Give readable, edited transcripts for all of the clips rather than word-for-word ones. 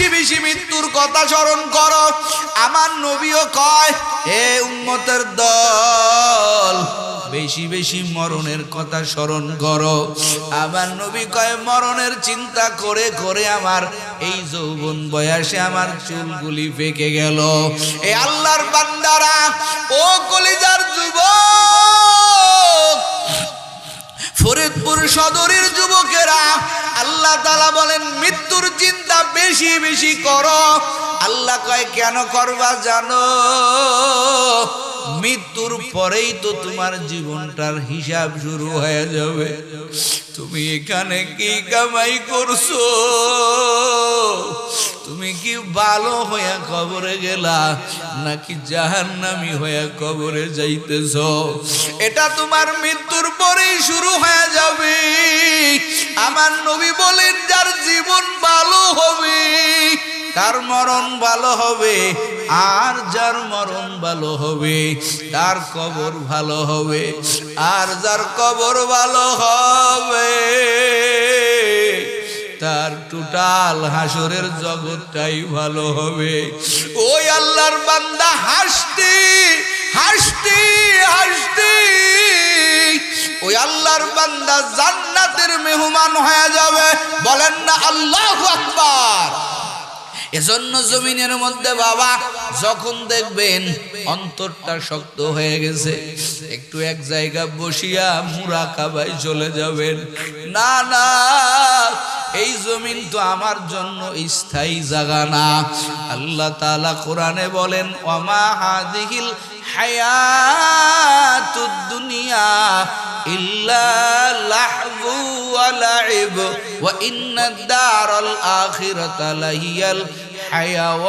বেশি বেশি মৃত্যুর কথা স্মরণ করো। আমার নবীও কয়, হে উম্মতের দল, বেশি বেশি মরণের কথা স্মরণ করো। আমার নবী কয়, মরণের চিন্তা করে করে আমার এই যৌবন বয়সে আমার চুলগুলি পেকে গেল। এ আল্লাহর বান্দারা, ও কলিজার যুবক, ফরিদপুর সদরের যুবকেরা, আল্লাহ তাআলা বলেন মৃত্যুর চিন্তা বেশি বেশি করো। আল্লাহ কয়, কেন করবা জানো? মৃত্যুর পরেই তো তোমার জীবনটার হিসাব শুরু হয়ে যাবে। তুমি এখানে কি কামাই করছো? তুমি কি ভালো হইয়া কবরে গেলা নাকি জাহান্নামী হইয়া কবরে যাইতেছ? এটা তোমার মৃত্যুর পরেই শুরু হয়ে যাবে। আমার নবী বলেন, যার জীবন ভালো হবে তার মরণ ভালো হবে, আর যার মরণ ভালো হবে তার কবর ভালো হবে, আর যার কবর ভালো হবে তার টোটাল হাসরের জগৎটাই ভালো হবে। ওই আল্লাহর বান্দা হাসতে হাসতে হাসতে ওই আল্লাহর বান্দা জান্নাতের মেহমান হয়ে যাবে। বলেন না আল্লাহু আকবার। এজন্য জমিনের মধ্যে বাবা, যখন দেখবেন অন্তরটা শক্ত হয়ে গেছে, একটু এক জায়গা বসিয়া মুরাকাবায় চলে যাবেন। না না, এই জমিন তো আমার জন্য স্থায়ী জায়গা না। আল্লাহ তাআলা কোরআনে বলেন, ওয়ামা হাযিহিল হায়াতুদ দুনিয়া ইল্লা লাহবু ওয়া লাইব ওয়া ইন্নাদ দারাল আখিরাতা লাহিয়াল হায়াওয়ান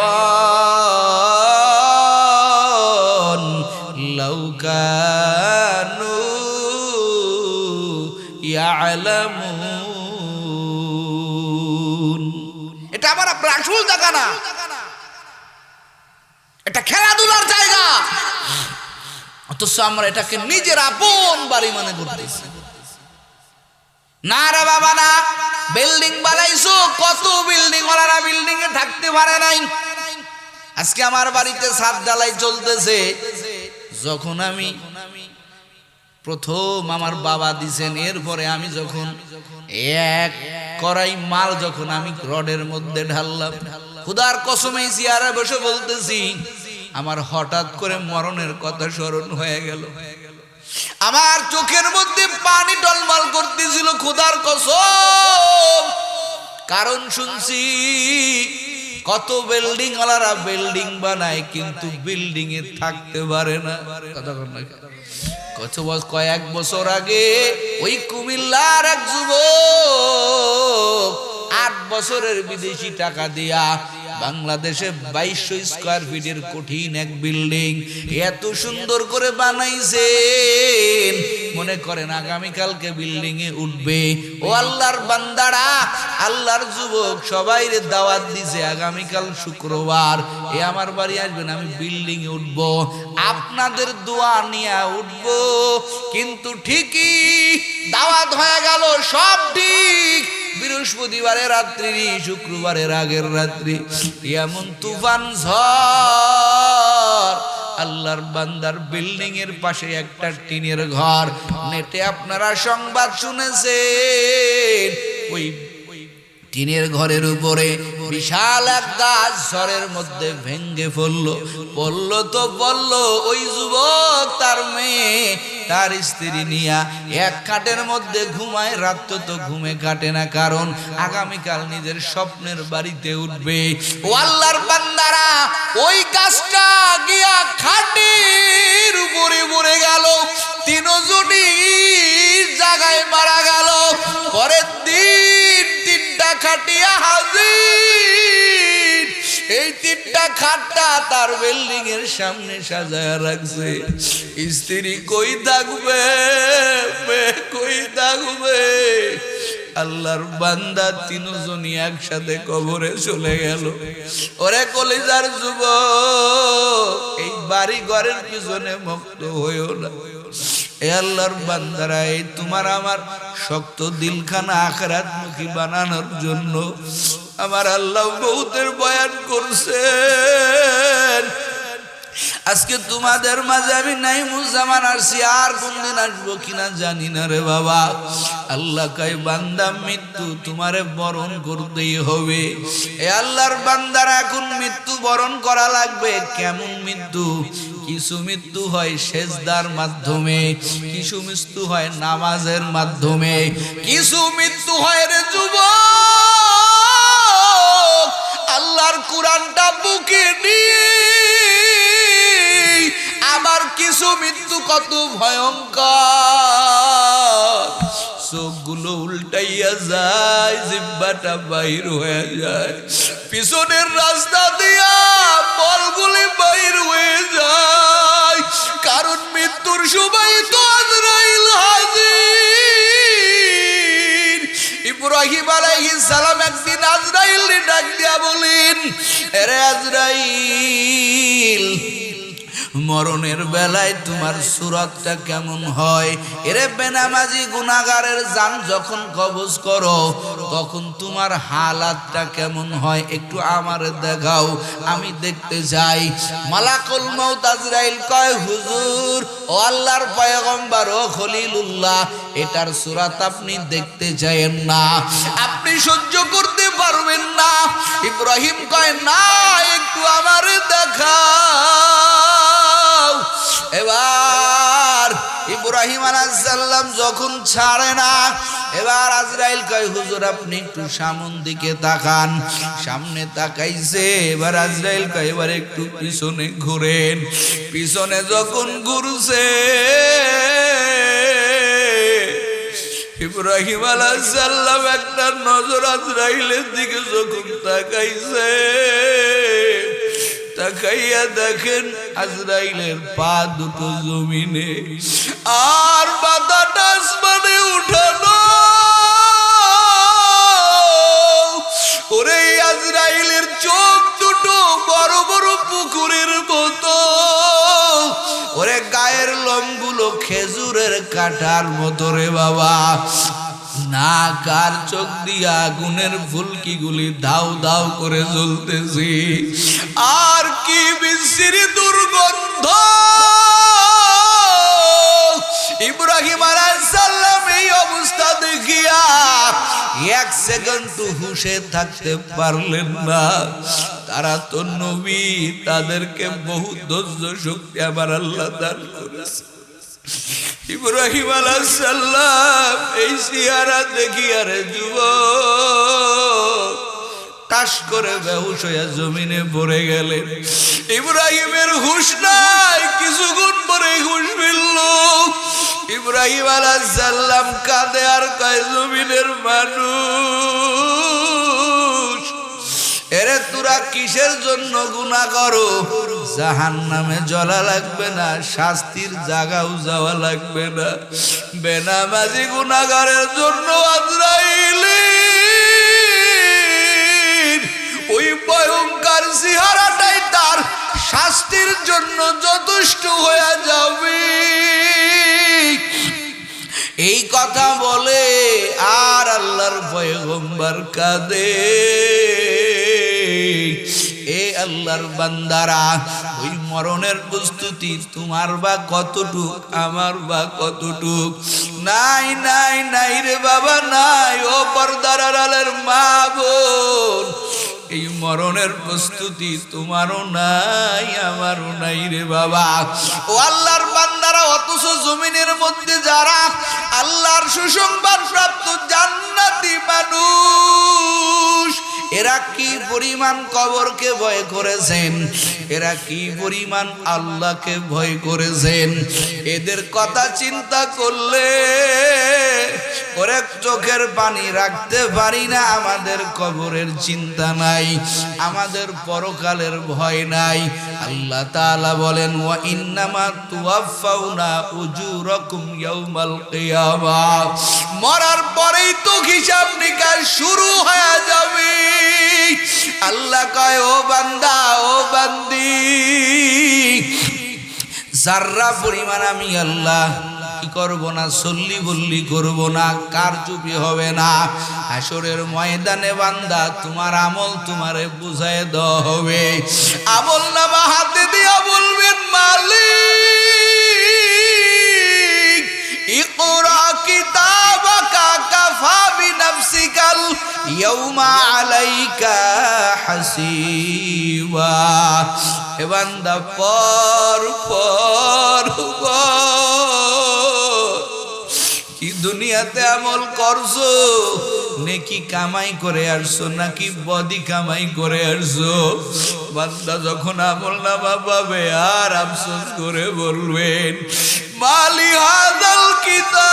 লাউ কানু ইয়ালামুন। এটা আমার আপনার আসল জায়গা না, এটা খেলাধুলার জায়গা। অথচ আমরা এটাকে নিজের আপন বাড়ি মনে করতেছি। না রে বাবা না, বিল্ডিং বানাইছো, কত বিল্ডিং ওয়ালারা বিল্ডিং এ থাকতে পারে নাই। আজকে আমার বাড়িতে ছাদ ঢালাই চলতেছে। যখন আমি প্রথম আমার বাবা দিছেন, এরপরে আমি যখন এক কড়াই মাল যখন আমি রডের মধ্যে ঢাললাম, খোদার কসমে চেয়ারে বসে বলতেছি, আমার হঠাৎ করে মরণের কথা স্মরণ হয়ে গেল। আমার চোখের মধ্যে পানি টলমল করতেছিল, খোদার কসম। কারণ শুনছি কত বিল্ডিং ওয়ালারা বিল্ডিং বানায় কিন্তু বিল্ডিং এ থাকতে পারে না। কয়েক বছর আগে ওই কুমিল্লার এক যুবক 8 বছরের বিদেশি টাকা দিয়া বাংলাদেশে 2200 স্কয়ার ফিটের কঠিন এক বিল্ডিং এত সুন্দর করে বানাইছেন, মনে করেন আগামীকালকে বিল্ডিং এ উঠবে। ও আল্লাহর বান্দারা, আল্লাহর যুবক, সবাইরে দাওয়াত দিছে আগামীকাল শুক্রবার এ আমার বাড়ি আসবেন, আমি বিল্ডিং এ উঠবো, আপনাদের দোয়া নিয়ে উঠবো। কিন্তু ঠিকই দাওয়াত হয়ে গেল, সব ঠিক। বৃহস্পতিবারের রাত্রি, শুক্রবারের আগের রাত্রি এমন তুফান ঝড়, আল্লাহর বান্দার বিল্ডিং এর পাশে একটা টিনের ঘর, নেটে আপনারা সংবাদ শুনেছেন, ওই টিনের ঘরের উপরে বিশাল এক গাছ ঝড়ের মধ্যে ভেঙ্গে পড়লো তো পড়লো। ওই যুবক তার মেয়ে তার স্ত্রী নিয়া এক খাটের মধ্যে ঘুমায়, রাত তো ঘুমে কাটে না, কারণ আগামীকাল নিজের স্বপ্নের বাড়িতে উঠবে। ও আল্লাহর বান্দারা, ওই গাছটা গিয়া খাটের উপরে পড়ে গেল, তিনজনই জায়গায় মারা গেল। পরের দিন 3টা খাটিয়া হাজির। এই 3টা খাটটা তার বিল্ডিং এর সামনে সাজায় রাখছে। স্ত্রী কই থাকবে, কই থাকবে? আল্লাহর বান্দা 3জনই একসাথে কবরে চলে গেল। ওরে কলিজার যুবক, এই বাড়ি ঘরের পিছনে মুক্ত হইও না। এ আল্লাহর বান্দারা, এই তোমার আমার শক্ত দিলখানা আখিরাতমুখী বানানোর জন্য আমার আল্লাহ বহুতের বয়ান করছেন। আজকে তোমাদের মাঝে আমি নাইমুজ্জামান আসছি, আর কোনদিন আসবো কিনা জানি না রে বাবা। আল্লাহ কয় বান্দা মৃত্যু তোমারে বরণ করতেই হবে। এ আল্লাহর বান্দারা এখন মৃত্যু বরণ করা লাগবে। কেমন মৃত্যু? কিছু মৃত্যু হয় সেজদার মাধ্যমে, কিছু মৃত্যু হয় নামাজের মাধ্যমে, কিছু মৃত্যু হয় রে যুবক আল্লাহর কোরআনটা বুকে নিয়ে। আবার কিছু মৃত্যু কত ভয়ঙ্কর, চোখগুলো উল্টাইয়া যায়, জিহ্বাটা বাইর হয়ে যায়, পিছনের রাস্তা দিয়া বলগুলি বাইর হয়ে যায়। কারণ মৃত্যুর সময় তো আজরাইল হাজির। ইব্রাহিম আলাইহিস সালাম একদিন আজরাইল ডাক দিয়া বলেন, আরে আজরাইল, মরণের বেলায় তোমার সুরতটা কেমন হয়? এরে বেনামাজি গুনাহগারের জান যখন কবজ করো তখন তোমার হালাতটা কেমন হয়? একটু আমারে দেখাও, আমি দেখতে চাই। মালাকুল মউত আজরাইল কয়, হুজুর ও আল্লাহর পয়গম্বর ও খলিলুল্লাহ, এটার সুরাত আপনি দেখতে চাইেন না, আপনি সহ্য করতে পারবেন না। ইব্রাহিম কয়, না, একটু আমারে দেখাও। এবার ইব্রাহিম আলাইহিস সালাম যখন ছাড়ে না, এবার আজরাইল কয়, হুজুর আপনি একটু সামন দিকে তাকান। সামনে তাকাইছে, এবার আজরাইল কয়, এবার একটু পিছনে ঘুরেন। পিছনে যখন ঘুরছে, ইব্রাহিম আলাইহিস সালাম একটা নজর আজরাইলের দিকে যখন তাকাইছে, তাকাইয়া দেখেন আজরাইলের পা দুটো জমিনে আর মাথাটা আসমানে উঠানো। ওরে আজরাইলের চোখ দুটো বড় বড় পুকুরের মতো, ওরে গায়ের লোমগুলো খেজুরের কাঁটার মতো রে বাবা। নাক আর চোখ দিয়া আগুনের ফুলকিগুলি দাউ দাউ করে জ্বলতেছে। আর কি বিশ্রী দুর্গন্ধ! ইব্রাহিম আলাইহিস সালাম এই অবস্থা দেখিয়া এক সেকেন্ড তো হুশে থাকতে পারলেন না। তারা তো নবী, তাদেরকে বহু ধৈর্য শক্তি আমার আল্লাহ দান করেছে। ইব্রাহিম আলাইহিস সালাম এই চেহারা দেখিয়া রে যুবক টাস করে বেহুশ হইয়া জমিনে পড়ে গেলেন। ইব্রাহিমের হুঁশ নাই, কিছুক্ষণ পরে হুঁশ ফিরল। ইব্রাহিম আলাইহিস সালাম কাঁদে আর কয়, জমিনের মানুষ, এরে তোরা কিসের জন্য গুনাহ করো? জাহান্নামে জ্বলা লাগবে না, শাস্তির জায়গাও যাওয়া লাগবে না। বেনামাজি গুনাহগারের জন্য আজরাইলের ওই ভয়ঙ্কর চেহারাটাই তার শাস্তির জন্য যথেষ্ট হয়ে যাবে। এই কথা বলে আর আল্লাহর পয়গম্বর কাঁদে। এ আল্লাহর বান্দারা, ওই মরণের প্রস্তুতি তোমার বা কতটুক, আমার বা কতটুক? নাই নাই নাই রে বাবা, নাই। ও পর্দার আড়ালের মা বোন, এই মরণের প্রস্তুতি তোমারও নাই, আমারও নাই রে বাবা। ও আল্লাহর বান্দারা, অথচ জমিনের মধ্যে যারা আল্লাহর সুসংবাদ প্রাপ্ত জান্নাতি মানুষ, এরা কি পরিমাণ কবরকে ভয় করেছেন, এরা কি পরিমাণ আল্লাহকে ভয় করেছেন। এদের কথা চিন্তা করলে ওরে চোখের পানি রাখতে পারি না। আমাদের কবরের চিন্তা নাই, আমাদের পরকালের ভয় নাই। আল্লাহ তাআলা বলেন, ওয়া ইন্নামা তুওয়াফাউনা উজুরাকুম ইয়াউমাল কিয়ামাহ, মরার পরেই তো হিসাব নিকাশ শুরু হয়ে যাবে। আল্লাহ কয়, ও বান্দা, ও বান্দি, যাররা পরিমাণ আমি আল্লাহ কি করব না, সল্লি বল্লি করব না, কার চুপি হবে না। হাসরের ময়দানে বান্দা তোমার আমল তোমারে বুঝায় দেওয়া হবে। আমল নামা হাতে দিয়া বলবেন মালিক ইকরা কিতাবাকা কাফা বিনাফসিকাল ইয়াউমা আলাইকা হাসিবা। এ বান্দা পর পর কি দুনিয়াতে আমল করছো, নেকি কামাই করে আসছো নাকি বদি কামাই করে আসছো? বান্দা যখন আমল নামা পাবে আর আফসোস করে বলবেন মালি হাযাল কিতাব,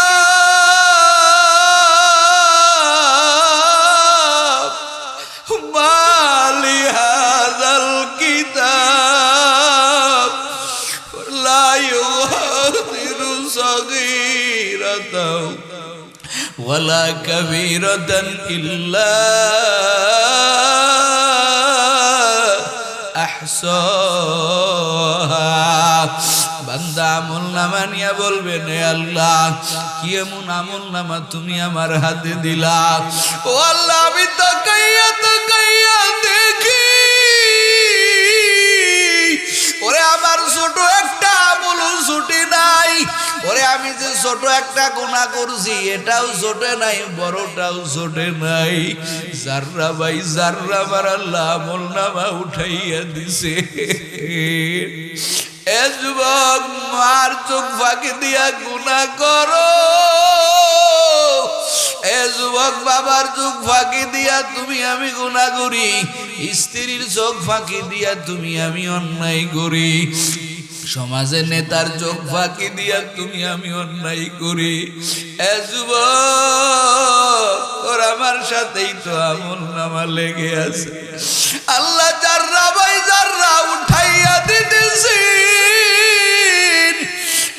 মালি হাযাল কিতাব লা ইউগাদিরু সাগীরাতাও ওয়ালা কাবীরাতান ইল্লা আহসাহা। বান্দা আমল নামা নিয়ে বলবেন হে আল্লাহ কি এমন আমল নামা তুমি আমার হাতে দিলা। ও আল্লাহ আমি তাকাইয়া তাকাইয়া দেখি ওরে আমার ছোট একটা আমল ছুটি নাই, ওরে আমি যে ছোট একটা গুনাহ করছি এটাও ছোটে নাই, বড়টাও ছোটে নাই। জাররা বাই জাররা আমার আল্লাহ আমল নামা উঠাইয়া দিছে। এ যুবক মার চোখ ফাঁকি দিয়া গুনাহ করো, এ যুবক বাবার চোখ ফাঁকি দিয়া তুমি আমি গুনাহ করি, স্ত্রীর চোখ ফাঁকি দিয়া তুমি আমি অন্যায় করি, সমাজের নেতার চোখ ফাঁকি দিয়া তুমি আমি অন্যায় করি। এ যুবক তোর আমার সাথেই তো আমল নামা লেগে আছে। আল্লাহ জাররা বাই জাররা উঠাইয়া দিতেছি।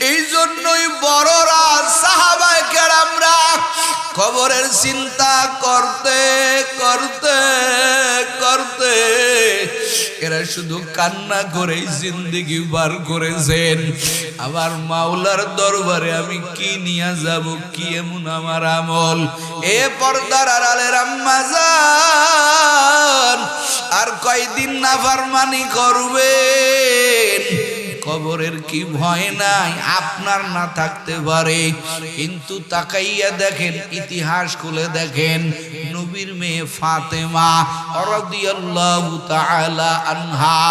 এই জন্যই বড়রা সাহাবায়ে কেরামরা কবরের চিন্তা করতে করতে করতে এরা শুধু কান্না করেই জিন্দেগি পার করেছেন। আমার মাওলার দরবারে আমি কি নিয়ে যাব, কি এমন আমার আমল? এ পর্দার আড়ালের আম্মা জান আর কয়দিন নাফরমানি করবেন? কবরের কি ভয় নাই? আপনার না থাকতে পারে, কিন্তু তাকাইয়া দেখেন, ইতিহাস খুলে দেখেন, নবীর মেয়ে ফাতেমা রাদিয়াল্লাহু তাআলা আনহা,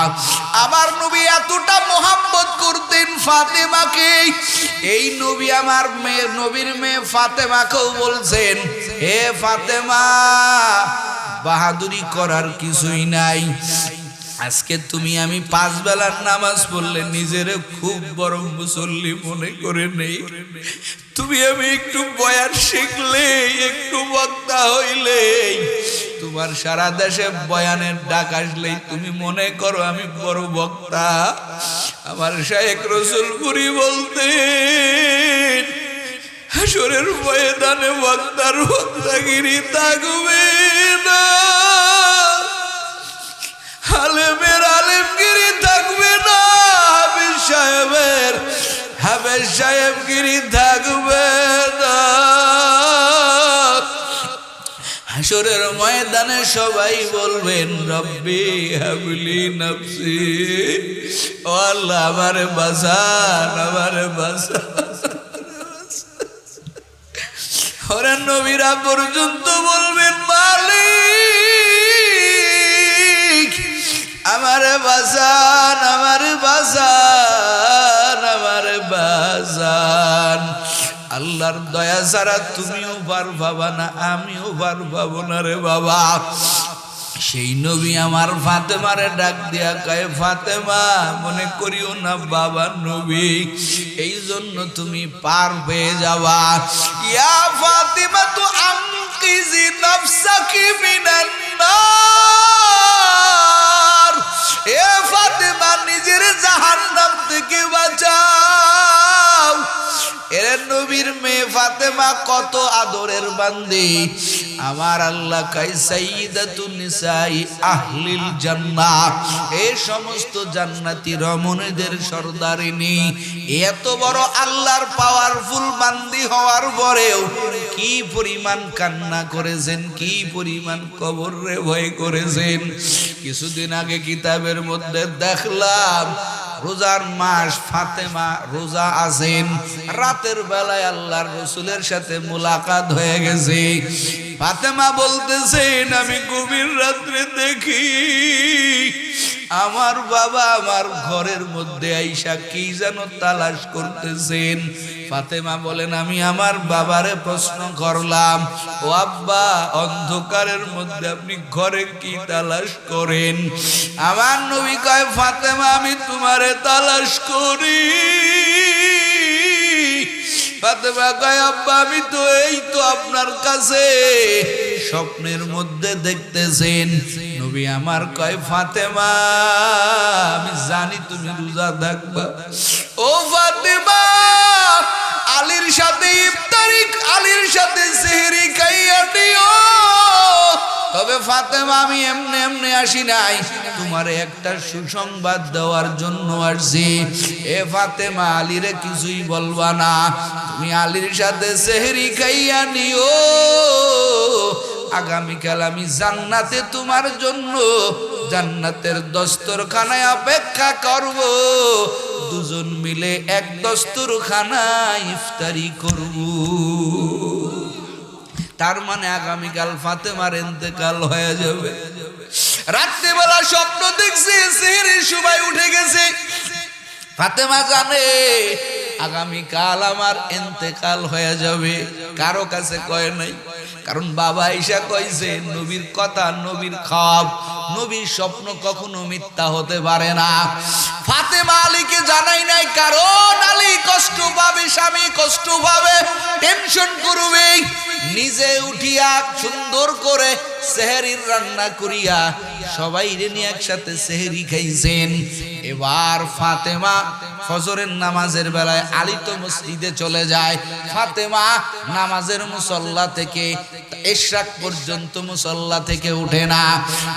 আমার নবী এতটা মোহাব্বত করতেন ফাতেমাকে, এই নবী আমার মেয়ে নবীর মেয়ে ফাতেমাকেও বলছেন হে ফাতেমা বাহাদুরি করার কিছুই নাই, আজকে তুমি আমি 5 বেলার নামাজ পড়লে নিজেরে খুব বড় মুসল্লি মনে করে নেই, তুমি আমি একটু বয়ান শিখলে একটু বক্তা হইলে তোমার সারা দেশে বয়ানের ডাক আসলেই তুমি মনে করো আমি বড় বক্তা। আমার শায়েখ রসুলপুরি বলতেন হাসরের ময়দানে বক্তার বক্তাগিরি থাকবে না, আলেমের আলেমগিরি থাকবে না, হাফেজ সাহেবগিরি থাকবে না। হাসরের ময়দানে সবাই বলবেন রব্বি হাবলি নফসি, ও আল্লাহ আমারে বাঁচান, আমারে বাঁচান। ওরে নবীরা পর্যন্ত বলবেন মালিক আমারে বাঁচান, আমারে বাঁচান, আমারে বাঁচান। আল্লাহর দয়া ছাড়া তুমিও বার পাবা না, আমিও বার পাবো না রে বাবা। সেই নবী আমার ফাতেমারে ডাক দিয়া কয় ফাতেমা মনে করিও না বাবা নবী, এই জন্য তুমি পার পেয়ে যাবা। ইয়া ফাতিমা তু আমকিজি নাফসাকি মিনান নার, এ ফাতেমা নিজের জাহান্নাম থেকে বাঁচাও। এর নবীর মেয়ে ফাতেমা কত আদরের বান্দি। আমার আল্লাহ কাই সাইয়্যিদাতুন নিসাই আহলিল জান্নাহ, এই সমস্ত জান্নাতি রমণীদের সর্দারিনী। এত বড় আল্লাহর পাওয়ারফুল বান্দি হওয়ার পরেও কি পরিমাণ কান্না করেছেন, কি পরিমাণ কবরে ভয় করেছেন। কিছুদিন আগে কিতাবের মধ্যে দেখলাম রোজার মাস, ফাতেমা রোজা আছেন, রাতের বেলায় আল্লাহর রাসূলের সাথে মুলাকাত হয়ে গেছে। ফাতেমা বলতেছেন আমি গভীর রাত্রে দেখি আমার বাবা আমার ঘরের মধ্যে আইসা কি যেন তালাশ করতেছেন। ফাতেমা বলেন আমি আমার বাবারে প্রশ্ন করলাম, ও আব্বা অন্ধকারের মধ্যে আপনি ঘরে কি তালাশ করেন? আমার নবী কয় ফাতেমা আমি তোমারে তালাশ করি। ফাতেমা কয় আব্বা আমি তো এই তো আপনার কাছে স্বপ্নের মধ্যে দেখতেছেন। নবী আমার কয় ফাতেমা আমি জানি তুমি রোজা থাকবা। ও ফাতেমা আলীর সাথে ইফতারি, আলীর সাথে সেহরি খাইয়া দিও। তবে ফাতেমা আমি এমনি এমনি আসি নাই, তোমারে একটা সুসংবাদ দেওয়ার জন্য আসছি। এ ফাতেমা আলীরে কিছুই বলবা না, তুমি আলীর সাথে সেহরি খাইয়া নিও। আগামীকাল আমি জান্নাতে তোমার জন্য জান্নাতের দস্তরখানায় অপেক্ষা করব, দুজন মিলে এক দস্তরখানায় ইফতারি করব। তার মানে আগামীকাল ফাতেমার ইন্তেকাল হয়ে যাবে। রাত্রিবেলা স্বপ্ন দেখছে সেহরির সময় উঠে গেছে। ফাতেমা জানে আগামীকাল আমার ইন্তেকাল হয়ে যাবে, কারো কাছে কয় নাই। কারণ বাবা ঈশা কইছে নবীর কথা, নবীর খাব, নবীর স্বপ্ন কখনো মিথ্যা হতে পারে না। ফাতেমা আলীকে জানাই নাই, কারণ আলী কষ্ট পাবে, স্বামী কষ্ট পাবে, টেনশন করবে। নিজে উঠিয়া সুন্দর করে সেহরির রান্না করিয়া সবাই নিয়ে একসাথে সেহরি খাইছেন। এবার ফাতেমা ফজরের নামাজের বেলায় আলী তো মসজিদে চলে যায়, ফাতেমা নামাজের মুসল্লা থেকে ইশরাক পর্যন্ত মুসল্লা থেকে উঠে না।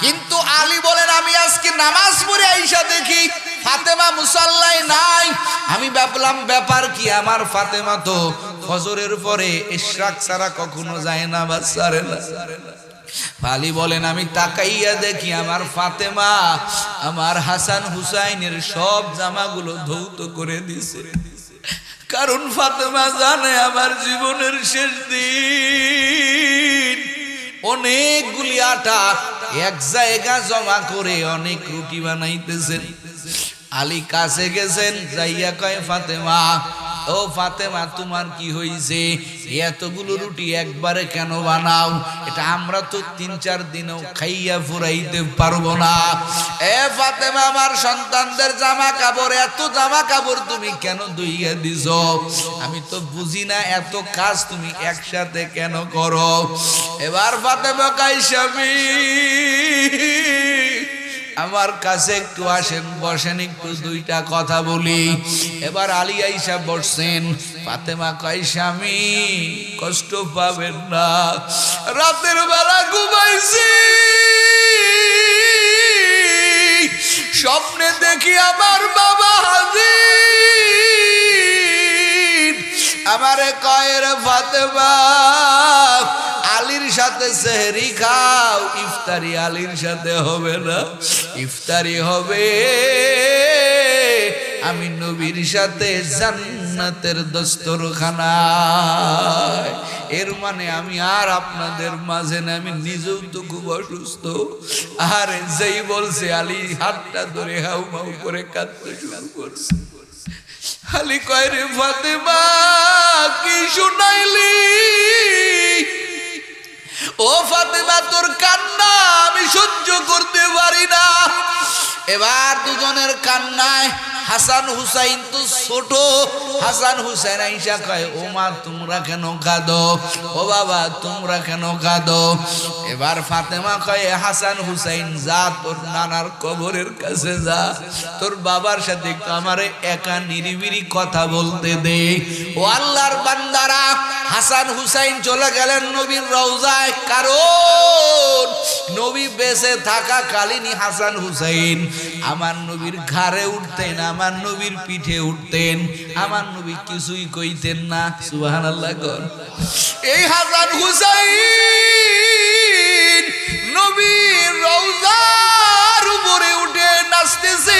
কিন্তু আলী বলেন আমি আজকে নামাজ পড়ে আইসা দেখি ফাতেমা মুসল্লায় নাই। আমি ভাবলাম ব্যাপার কি, আমার ফাতেমা তো ফজরের পরে ইশরাক ছাড়া কখনো যায় না বা ছাড়ে না। আলী বলেন আমি তাকাইয়া দেখি আমার ফাতেমা আমার হাসান হুসাইনের সব জামাগুলো ধৌত করে দিছে। কারণ ফাতেমা জানে আমার জীবনের শেষ দিন, অনেকগুলি আটা এক জায়গা জমা করে অনেক রুটি বানাইতেছেন। আলী কাছে গেছেন, যাইয়া কয় ফাতেমা, ও ফাতেমা তোমার কি হইছে, এতগুলো রুটি একবারে কেন বানাও? এটা আমরা তো 3-4 দিনও খাইয়া ফুরাইতে পারবো না। এ ফাতেমা আমার সন্তানদের জামা কাপড়, এত জামা কাপড় তুমি কেন ধুইয়া দিছো? আমি তো বুঝি না এত কাজ তুমি একসাথে কেন করো। এবার ফাতেমা কয় স্বামী আমার কাছে একটু আসেন, বসেন, একটু দুইটা কথা বলি। এবার আলী আইসা বসছেন। ফাতেমা কয় স্বামী কষ্ট পাবেন না, রাতের বেলা ঘুমাইছি, স্বপ্নে দেখি আমার বাবা হাজির। আমারে কয় রে ফাতেমা আলীর সাথে সেহরি খাও, ইফতারি আলীর সাথে হবে না, ইফতারি হবে আমি নবীর সাথে জান্নাতের দস্তরখানায়। এর মানে আমি আর আপনাদের মাঝে না, আমি নিজেও তো খুব অসুস্থ। আরে যেই বলছে আলী হাতটা ধরে হাউ মাউ করে কাঁদতে শুরু করছে। আলী কয় রে ফাতেমা কি শুনাইলি? ও ফাতেমা তোর কান্না আমি সহ্য করতে পারি না। এবার দুজনের কান্নায় হাসান হুসাইন তো ছোট। হাসান হুসাইন আইসা কয়, ও মা তোমরা কেন কাঁদো, ও বাবা তোমরা কেন কাঁদো? এবার ফাতেমা কয়, হাসান হুসাইন যা তোর নানার কবরের কাছে যা, তোর বাবার সাথে একটু আমারে একা নিরিবিরি কথা বলতে দে। ও আল্লাহর বান্দারা, হাসান হুসাইন চলে গেলেন নবীর রওজায়। কারণ নবী বেঁচে থাকা কালীনই হাসান হুসাইন আমার নবীর ঘাড়ে উঠতেন, আমার নবীর পিঠে উঠতেন, আমার নবী কিছুই কইতেন না। সুবহানাল্লাহ। এই হাসান হুসাইন নবীর রওজার উপরে উঠে নাচতেছে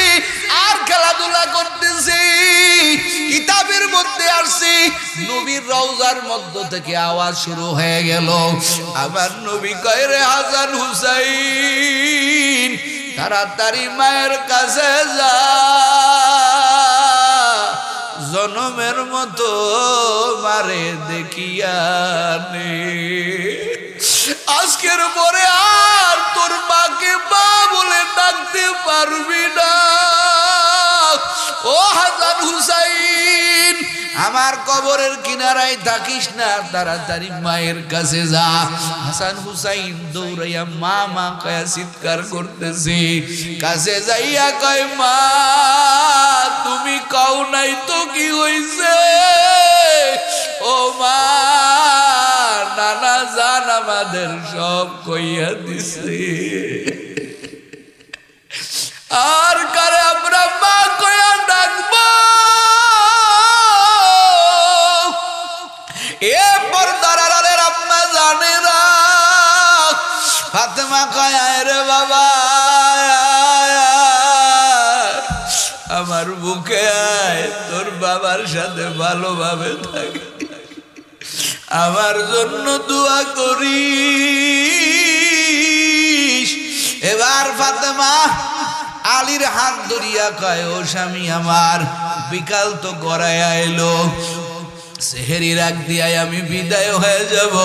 আর খেলাধুলা করতেছে। কিতাবের মধ্যে আসছে নবীর রওজার মধ্য থেকে আওয়াজ শুরু হয়ে গেল, আমার নবী কয়, রে হাসান হুসাইন তাড়াতাড়ি মায়ের কাছে যা, জনমের মতো মারে দেখিয়া নে। আজকের পরে আর তোর মাকে মা বলে ডাকতে পারবি না। ও হাসান হুসাইন, আমার কবরের কিনারায় থাকিস না, তাড়াতাড়ি মায়ের কাছে যা। হাসান হুসাইন দৌড়াইয়া মা মা কয়া চিৎকার করতেছে। কাছে যাইয়া কয়, মা তুমি কও নাই তো কি হইছে? ও মা, নানা জান আমাদের সব কইয়া দিছে। আর কারে আমরা মা কয়া ডাকবো? এ পর্দার আড়ালের আম্মা জানেরা, ফাতেমা কয়, আয় রে বাবা, আমার বুকে আয়, তোর বাবার সাথে ভালোভাবে থাকি, আমার জন্য দোয়া করিস। এবার ফাতেমা আলীর হাত ধরিয়া কয়, ও স্বামী আমার, বিকাল তো গড়ায় আইলো, সেহেরি রাখ দিয়াই আমি বিদায় হয়ে যাব,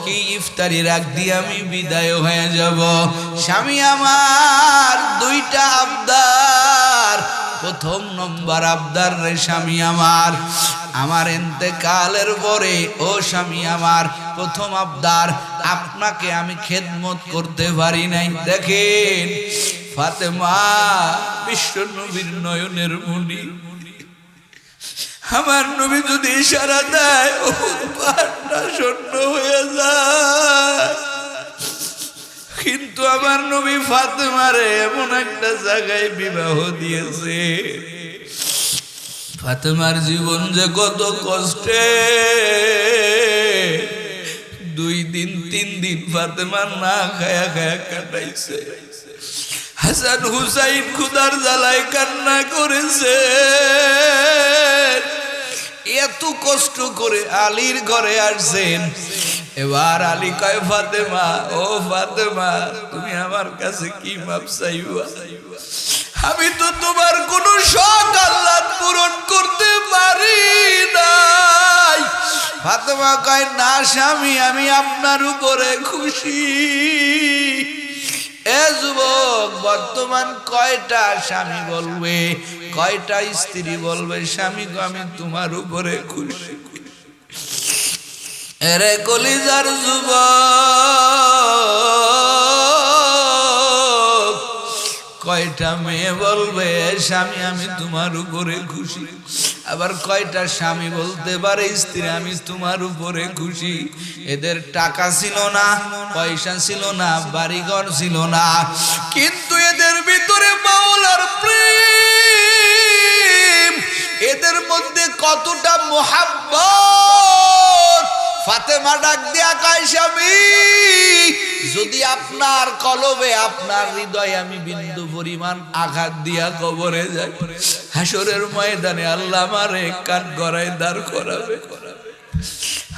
কি ইফতারি রাখ দিয়ে আমি বিদায় হয়ে যাব। স্বামী আমার দুইটা আবদার, প্রথম নম্বর আবদার রে স্বামী আমার ইন্তেকালের পরে, ও স্বামী আমার প্রথম আবদার, আপনাকে আমি খেদমত করতে পারি নাই। দেখেন ফাতেমা বিশ্ব নবীর নয়নের মণি, আমার নবী যদি ইশারা দেয় ও পাটনা শূন্য হয়ে যায়। কিন্তু আমার নবী ফাতেমারে এমন একটা জায়গায় বিবাহ দিয়েছে, ফাতেমার জীবন যে কত কষ্টে, 2 দিন 3 দিন ফাতেমা না খায়া খায়া কাটাইছে। হাসান হুসাইন খুদার জ্বালায় কান্না করেছে। এত কষ্ট করে আলীর ঘরে আসছেন। এবার আলী কয়, ফাতেমা, ও ফাতেমা, তুমি আমার কাছে কি মাপ চাইবা? আমি তো তোমার কোন শখ আহ্লাদ পূরণ করতে পারি নাই। ফাতেমা কয়, না স্বামী, আমি আপনার উপরে খুশি। এ যুবক, বর্তমান কয়টা স্বামী বলবে, কয়টা স্ত্রী বলবে, স্বামী গো আমি তোমার উপরে খুশি। এরে কলিজার যুবক, কয়টা মেয়ে বলবে, স্বামী আমি তোমার উপরে খুশি? আবার কয়টা স্বামী বলতে পারে, স্ত্রী আমি তোমার উপরে খুশি? এদের টাকা ছিল না, পয়সা ছিল না, বাড়িঘর ছিল না, কিন্তু এদের ভিতরে মাওলার প্রেম, এদের মধ্যে কতটা মোহাব্বত। ফাতেমা ডাক দিয়া কয়, স্বামী, যদি আপনার কলবে, আপনার হৃদয়ে আমি বিন্দু পরিমাণ আঘাত দিয়া কবরে যাই, হাসরের ময়দানে আল্লাহ আমারে কাঠ গড়ায় দাঁড় করাবে,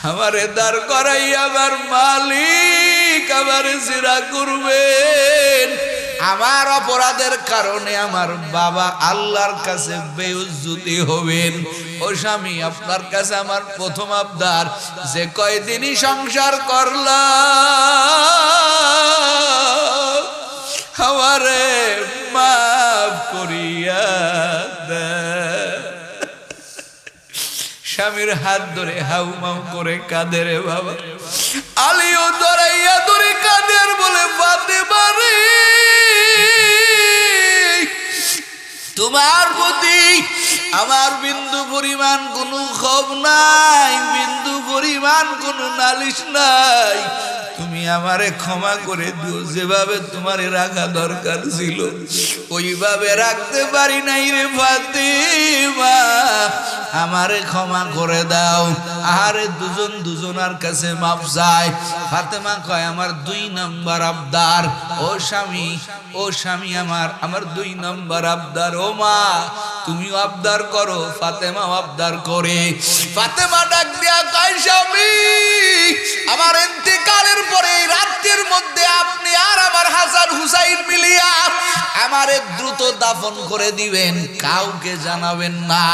আমারে দাঁড় করাই আমার মালিক আমারে জিরা করবেন। আমার অপরাধের কারণে আমার বাবা আল্লাহর কাছে বেইজ্জতি হবেন। ও স্বামী, আপনার কাছে আমার প্রথম আবদার, যে কয়দিনই সংসার করলাম আমারে মাফ করিয়া দেন। স্বামীর হাত ধরে হাউমাউ করে কাঁদে রে বাবা। আলীও ধরাইয়া ধরে কাঁদে আর বলে ফাতেমা রে, তোমার প্রতি আমার বিন্দু পরিমাণ কোনো ক্ষোভ নাই, বিন্দু পরিমাণ কোনো নালিশ নাই, তুমি আমারে ক্ষমা করে দিও। যেভাবে তোমারে রাখা দরকার ছিল ওইভাবে রাখতে পারি নাই রে ফাতেমা, আমারে ক্ষমা করে দাও। আরে দুজন দুজনার কাছে মাপ চায়। ফাতেমা কয় আমার 2 নম্বর আবদার। ও স্বামী, ও স্বামী, আমার 2 নম্বর আবদার। ও মা তুমিও আবদার করো। ফাতেমা আবদার করে। ফাতেমা ডাক দিয়া কয় স্বামী, আমার ইন্তেকালের পরে রাতের মধ্যে আপনি আর আমার হাসান হুসাইন মিলিয়া আমারে দ্রুত দাফন করে দিবেন, কাউকে জানাবেন না।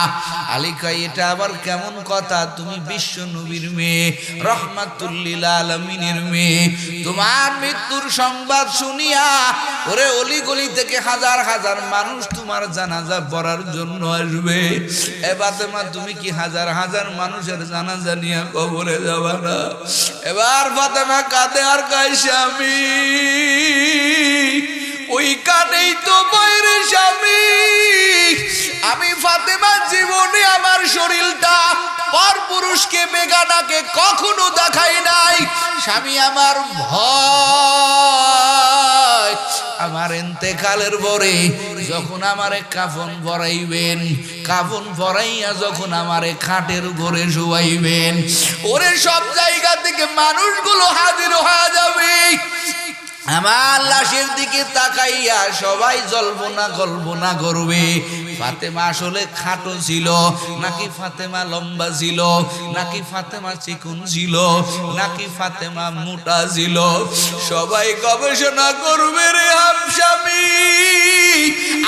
আলী কয় এটা আবার কেমন কথা? তুমি বিশ্ব নবীর মেয়ে, রহমাতুল লিল আলামিনের মেয়ে, তোমার মৃত্যুর সংবাদ শুনিয়া ওরে অলি গলি থেকে হাজার হাজার মানুষ তোমার জানাজা পড়ার জন্য আসবে। এ ফাতেমা তুমি কি হাজার হাজার মানুষের জানাজা নিয়ে কবরে যাবা না? এবার ফাতেমা কাঁদে আর কয় স্বামী, ওই কানেই তো বাইরে স্বামী, আমি ফাতেমা জীবনে আমার শরীরটা পর পুরুষকে বেগানাকে কখনো দেখাই নাই। স্বামী আমার ভয় আমার ইন্তেকালের পরে যখন আমারে কাফন পরাইবেন, কাফন পরাইয়া যখন আমারে খাটের উপরে শুয়াইবেন, ওরে সব জায়গা থেকে মানুষগুলো হাজির হয়ে যাবে। আমার লাশের দিকে তাকাইয়া সবাই জল্পনা কল্পনা করবে ফাতেমা আসলে খাটো ছিল নাকি ফাতেমা লম্বা ছিল, নাকি ফাতেমা চিকন ছিল, নাকি ফাতেমা মোটা ছিল। সবাই গবেষণা করবে রে স্বামী।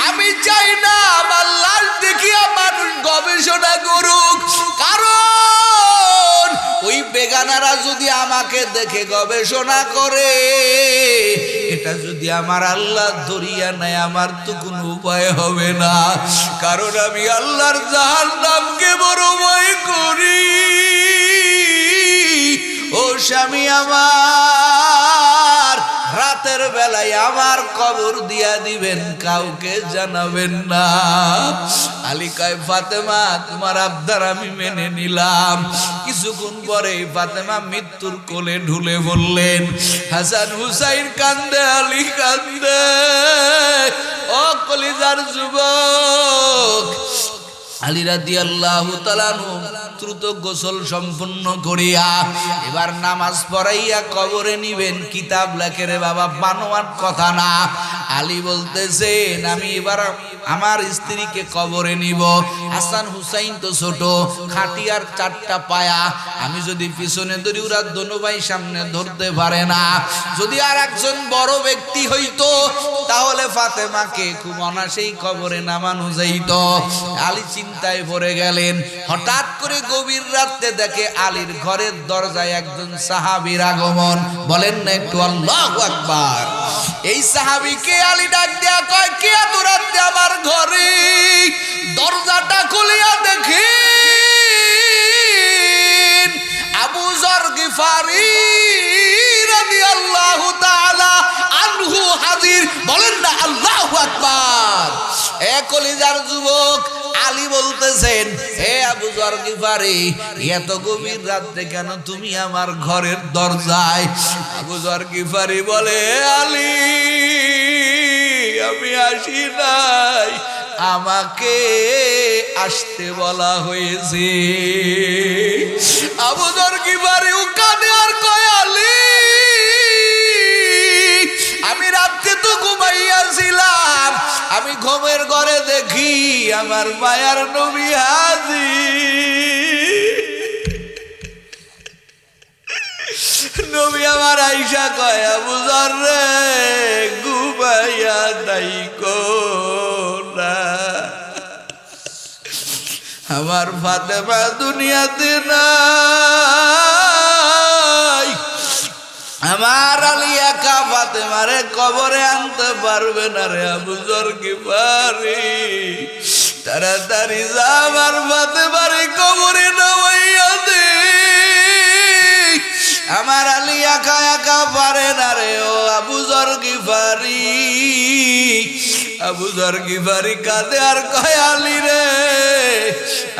আমি চাই না আমার লাশ দেখিয়া মানুষ গবেষণা করুক, কারণ ওই বেগানারা যদি আমাকে দেখে গবেষণা করে, এটা যদি আমার আল্লাহ ধরিয়া নেয় আমার তো কোনো উপায় হবে না, কারণ আমি আল্লাহর জাহান্নামকে বড় ভয় করি। ও স্বামী আমার, রাতের বেলায় আমার কবর দিয়া দিবেন, কাউকে জানাবেন না। আলী কয় ফাতেমা তোমার আবদার আমি মেনে নিলাম। কিছুক্ষণ পরে ফাতেমা মৃত্যুর কোলে ঢুলে পড়লেন। হাসান হুসাইন কান্দে, আলী কান্দে। ও কলিজার যুবক, আলী রাদিয়াল্লাহু তাআলা দ্রুত গোসল সম্পন্ন করিয়া এবার নামাজ পড়াইয়া কবরে নিবেন। কিতাব লেখে রে বাবা, বানোয়াট কথা না। আলী বলতেছেন আমি এবার আমার স্ত্রীকে কবরে নিব। হাসান হুসাইন তো ছোট, খাটিয়ার 4টা পায়া, আমি যদি পিছনে ধরি ওরা দোনো ভাই সামনে ধরতে পারে না। যদি আর একজন বড় ব্যক্তি হইতো তাহলে ফাতেমাকে খুব অনাসেই কবরে নামানো যাইত। আলী চিন্তায় পড়ে গেলেন। হঠাৎ করে গভীর রাতে দেখে আলীর ঘরের দরজায় একজন সাহাবীর আগমন। বলেন না একটু আল্লাহু আকবার। এই সাহাবীকে আলী ডাক দেয়া কয়, কে এত রাতে আমার ঘরে? দরজাটা খুলিয়া দেখি আবু যর গিফারি রাদিয়াল্লাহু তাআলা আনহু হাজির। বলেন না আল্লাহু আকবার। এ কলিজার যুবক, আলী বলতেছেন হে আবু যর গিফারি, এত গভীর রাতে কেন তুমি আমার ঘরের দরজায়? আবু যর গিফারি বলে, আলী আমি আসি নাই, আমাকে আসতে বলা হয়েছে। আবু যর গিফারি কাঁদে আর কয়, আলী আমি রাতে তো ঘুমাইয়াছিলাম, আমি ঘুমের ঘরে দেখি আমার মায়ার নবী হাজির। নবী আমার আইসা কয়, আবু যর রে ঘুমাইয়া তাইকো না, আমার ফাতেমা দুনিয়াতে নাই, আমার আলী একা ফাতেমারে কবরে আনতে পারবে না রে আবু যর গিফারি, তাড়াতাড়ি যা আমার ফাতেমারে কবরে নাও। আমার আলী একা একা পারে না রে ও আবু যর গিফারি। আবু যর গিফারি কাঁদে আর কয় আলী রে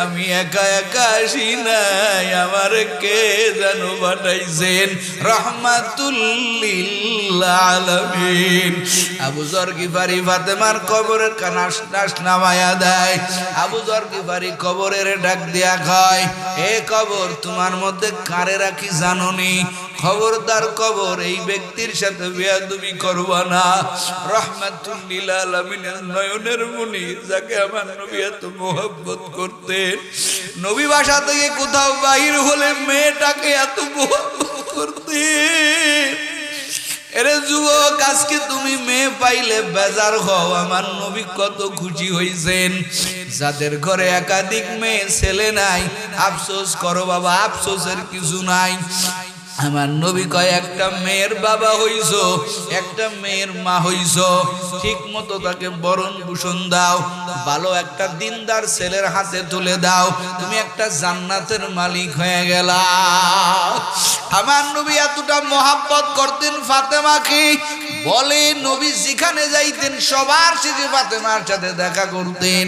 আমি একা একা আসি নাই, আমার কে যেন পাঠাইছেন রহমাতুল লিল আলামিন। আবু যর গিফারি ফাতেমার কবরের নাশ নামায়া দেয়। আবু যর গিফারি কবরের ডাক দিয়া কয় এ কবর তোমার মধ্যে কারে রাখি জানোনি? খবরদার কবর এই ব্যক্তির সাথে বেয়াদবি করবা না। রহমাতুল লিল আলামিনের নয়নের মণি যাকে আমার নবী এত মোহব্বত করতেন, নবী বাসা থেকে কোথাও বাহির হলে মেয়েটাকে এত মোহব্বত করতেন। এরে যুবক আজকে তুমি মেয়ে পাইলে বেজার হও, আমার নবী কত খুশি হইছেন। যাদের ঘরে একাধিক মেয়ে ছেলে নাই আফসোস করো বাবা, আফসোসের কিছু নাই। আমার নবী কয় একটা মেয়ের বাবা হইছো, একটা মেয়ের মা হইছো, ঠিক মতো তাকে বরণ ভূষণ দাও, ভালো একটা দিনদার ছেলের হাতে তুলে দাও, তুমি একটা জান্নাতের মালিক হয়ে গেলা। আমার নবী এতটা মহাব্বত করতেন ফাতেমাকে, বলে নবী যেখানে যাইতেন সবার শেষে ফাতেমার সাথে দেখা করতেন।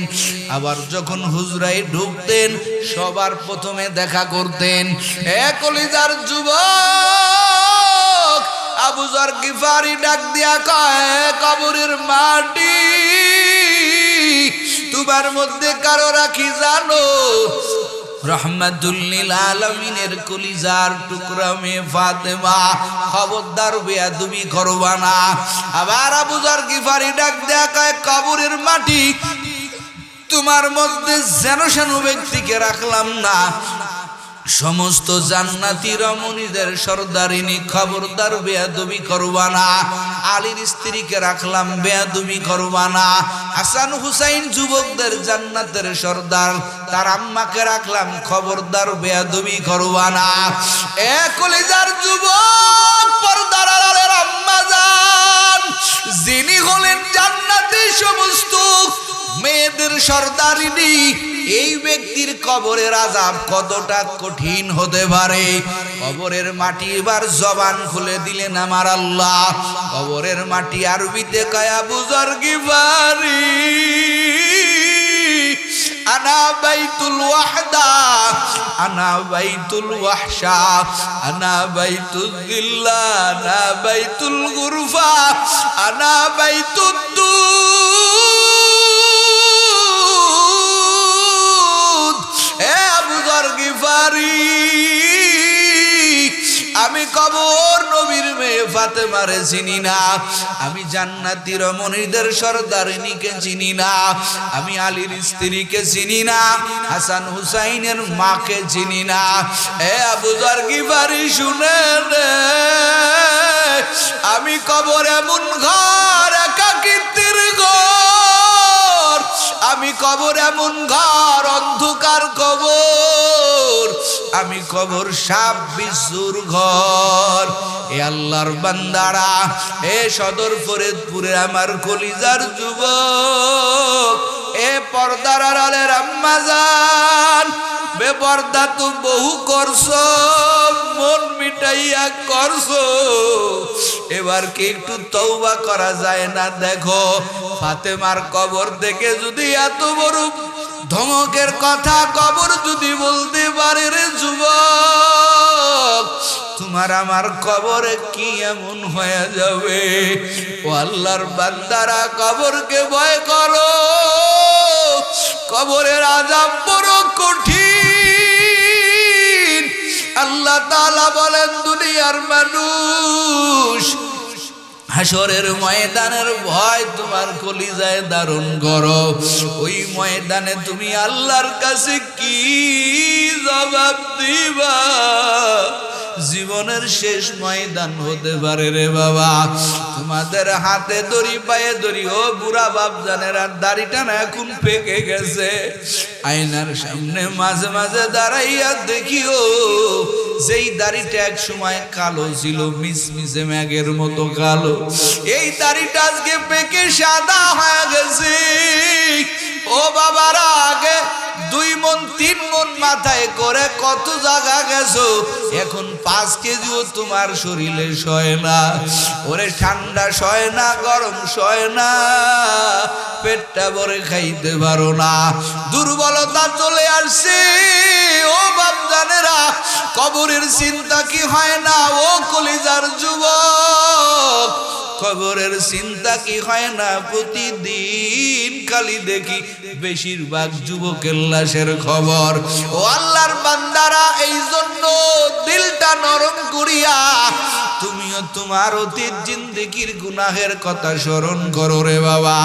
আবার যখন হুজরায় ঢুকতেন সবার প্রথমে দেখা করতেন। এ কলিজার যুবক আবু যর গিফারি ডাক দিয়া কয় কবরের মাটি তোমার মধ্যে কারো রাখি জানো? রহমাতুল লিল আলামিনের কলিজার টুকরা মেয়ে ফাতেমা, খবরদার বেয়াদবি করবা না। আবার আবু যর গিফারি ডাক দেয়া কয় কবরের মাটি তোমার মধ্যে যেন সেন ব্যক্তিকে রাখলাম না, সমস্ত জান্নাতি রমণীদের সর্দারিনী, খবরদার বেয়াদবি করবা না। আলীর স্ত্রীকে রাখলাম, বেয়াদবি করবা না। হাসান হুসাইন যুবকদের জান্নাতের সর্দার, তার আম্মাকে রাখলাম, খবরদার বেয়াদবি করবা না। এ কলিজার যুবক পর্দার আড়ালের আম্মা জান, যিনি হলেন জান্নাতি সমস্ত মেয়েদের সর্দারিনী, এই ব্যক্তির কবরের আযাব কতটা কঠিন হতে পারে। কবরের মাটি এবার জবান খুলে দিলেন আমার আল্লাহ। কবরের মাটি আরবিতে কয় আবু যর গিফারি আনা বাইতুল ওয়াহদা, আনা বাইতুল ওয়াহশা, আনা বাইতুল যিল্লা, আনা বাইতুল গুরফা, আনা বাইতুদ দুদ। এ আবু যর গিফারি আমি কবর নবীর মেয়ে ফাতেমারে চিনি না, আমি জান্নাতি রমণীদের সর্দারিনীকে চিনি না, আমি আলীর স্ত্রীকে চিনি না, হাসান হুসাইনের মাকে চিনি না। এ আবু যর গিফারি শুনে রে, আমি কবর এমন ঘর, একাকিত্বের ঘর, আমি কবর এমন ঘর, অন্ধকার কবর, আমি কবর সাপ বিশুর ঘর। এ আল্লাহর বান্দারা, এ সদর ফরিদপুরে আমার কলিজার যুবক, এ পর্দার আড়ালের আম্মা জান, বেপর্দা তো বহু করছো, মন মিটাইয়া করছো, এবার কি একটু তওবা করা যায় না? দেখো ফাতেমার কবর থেকে যদি এত বড় ধমকের কথা কবর যদি বলতে পারে রে যুবক, তোমার আমার কবরে কি এমন হয়ে যাবে? ও আল্লাহর বান্দারা, কবরকে ভয় করো, কবরের আযাব বড় কঠিন। আল্লাহ তাআলা বলেন দুনিয়ার মানুষ, হাসরের ময়দানের ভয় তোমার কলিজায় ধারণ করো। ওই ময়দানে তুমি আল্লাহর কাছে কি জবাব দিবা? জীবনের শেষ ময়দান হতে পারে রে বাবা। তোমাদের হাতে দড়ি, পায়ে দড়ি। ও বুড়া বাপ জানেরা, দাড়িটা না এখন পেকে গেছে, আয়নার সামনে মাঝে মাঝে দাঁড়াইয়া দেখিও, যেই দাড়িটা এক সময় কালো ছিল, মিসমিসে ম্যাগের মতো কালো, এই দাড়িটা আজকে পেকে সাদা হয়ে গেছে। ও বাবারা আগে 2 মণ 3 মণ মাথায় করে কত জায়গা গেছো, এখন 5 কেজিও তোমার শরীরে সয় না। ওরে ঠান্ডা সয় না, গরম সয় না, পেটটা ভরে খাইতে পারো না, দুর্বলতা চলে আসছে। ও বাপজানেরা, কবরের চিন্তা কি হয় না? ও কলিজার যুবক, কবরের চিন্তা কি হয় না? প্রতিদিন খালি দেখি বেশিরভাগ যুবকের লাশের খবর। ও আল্লাহর বান্দারা, এই জন্য দিলটা নরম করিয়া তুমিও তোমার অতীত জিন্দেগির গুনাহের কথা স্মরণ করো রে বাবা।